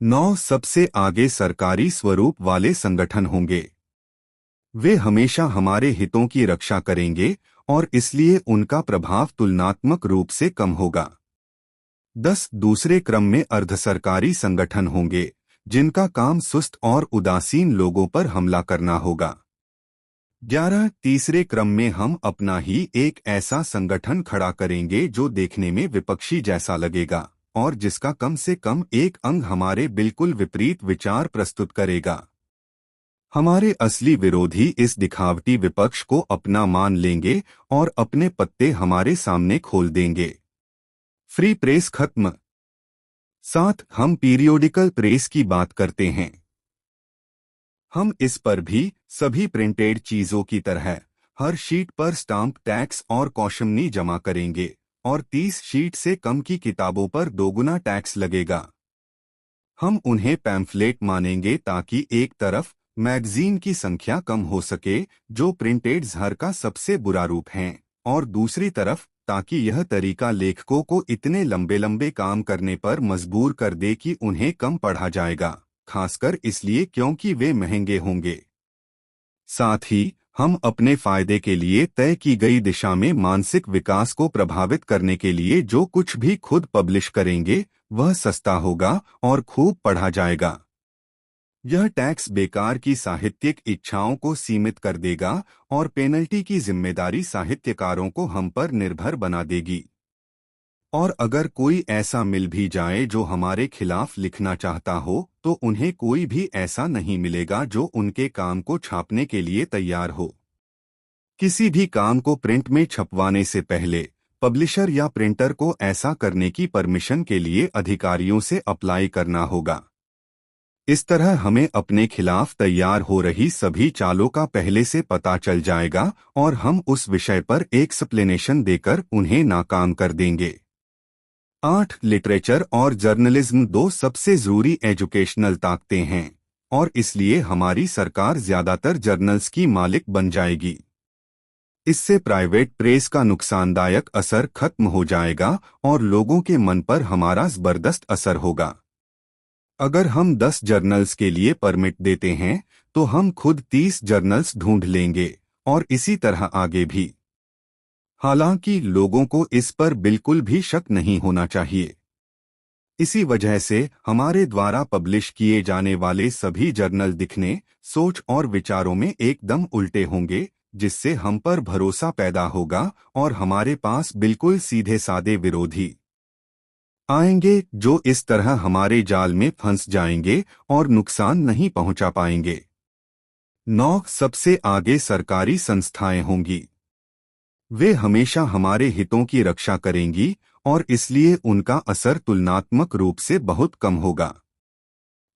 9 सबसे आगे सरकारी स्वरूप वाले संगठन होंगे। वे हमेशा हमारे हितों की रक्षा करेंगे और इसलिए उनका प्रभाव तुलनात्मक रूप से कम होगा। 10 दूसरे क्रम में अर्धसरकारी संगठन होंगे, जिनका काम सुस्त और उदासीन लोगों पर हमला करना होगा। 11 तीसरे क्रम में हम अपना ही एक ऐसा संगठन खड़ा करेंगे जो देखने में विपक्षी जैसा लगेगा और जिसका कम से कम एक अंग हमारे बिल्कुल विपरीत विचार प्रस्तुत करेगा। हमारे असली विरोधी इस दिखावटी विपक्ष को अपना मान लेंगे और अपने पत्ते हमारे सामने खोल देंगे। फ्री प्रेस खत्म। 7 हम पीरियोडिकल प्रेस की बात करते हैं। हम इस पर भी सभी प्रिंटेड चीजों की तरह हर शीट पर स्टाम्प टैक्स और कौशमनी जमा करेंगे और 30 शीट से कम की किताबों पर दोगुना टैक्स लगेगा। हम उन्हें पैम्फलेट मानेंगे ताकि एक तरफ मैगजीन की संख्या कम हो सके, जो प्रिंटेड जहर का सबसे बुरा रूप है, और दूसरी तरफ ताकि यह तरीका लेखकों को इतने लंबे लंबे काम करने पर मजबूर कर दे कि उन्हें कम पढ़ा जाएगा, खासकर इसलिए क्योंकि वे महंगे होंगे। साथ ही हम अपने फायदे के लिए तय की गई दिशा में मानसिक विकास को प्रभावित करने के लिए जो कुछ भी खुद पब्लिश करेंगे वह सस्ता होगा और खूब पढ़ा जाएगा। यह टैक्स बेकार की साहित्यिक इच्छाओं को सीमित कर देगा और पेनल्टी की जिम्मेदारी साहित्यकारों को हम पर निर्भर बना देगी। और अगर कोई ऐसा मिल भी जाए जो हमारे खिलाफ लिखना चाहता हो, तो उन्हें कोई भी ऐसा नहीं मिलेगा जो उनके काम को छापने के लिए तैयार हो। किसी भी काम को प्रिंट में छपवाने से पहले पब्लिशर या प्रिंटर को ऐसा करने की परमिशन के लिए अधिकारियों से अप्लाई करना होगा। इस तरह हमें अपने खिलाफ तैयार हो रही सभी चालों का पहले से पता चल जाएगा और हम उस विषय पर एक एक्सप्लेनेशन देकर उन्हें नाकाम कर देंगे। 8 लिटरेचर और जर्नलिज्म दो सबसे जरूरी एजुकेशनल ताकतें हैं और इसलिए हमारी सरकार ज्यादातर जर्नल्स की मालिक बन जाएगी। इससे प्राइवेट प्रेस का नुकसानदायक असर खत्म हो जाएगा और लोगों के मन पर हमारा जबरदस्त असर होगा। अगर हम 10 जर्नल्स के लिए परमिट देते हैं तो हम खुद 30 जर्नल्स ढूंढ लेंगे और इसी तरह आगे भी। हालांकि लोगों को इस पर बिल्कुल भी शक नहीं होना चाहिए। इसी वजह से हमारे द्वारा पब्लिश किए जाने वाले सभी जर्नल दिखने, सोच और विचारों में एकदम उल्टे होंगे, जिससे हम पर भरोसा पैदा होगा और हमारे पास बिल्कुल सीधे सादे विरोधी आएंगे जो इस तरह हमारे जाल में फंस जाएंगे और नुकसान नहीं पहुंचा पाएंगे। 9 सबसे आगे सरकारी संस्थाएं होंगी। वे हमेशा हमारे हितों की रक्षा करेंगी और इसलिए उनका असर तुलनात्मक रूप से बहुत कम होगा।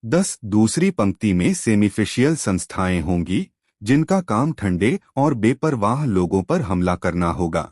10 दूसरी पंक्ति में सेमिफिशियल संस्थाएं होंगी, जिनका काम ठंडे और बेपरवाह लोगों पर हमला करना होगा।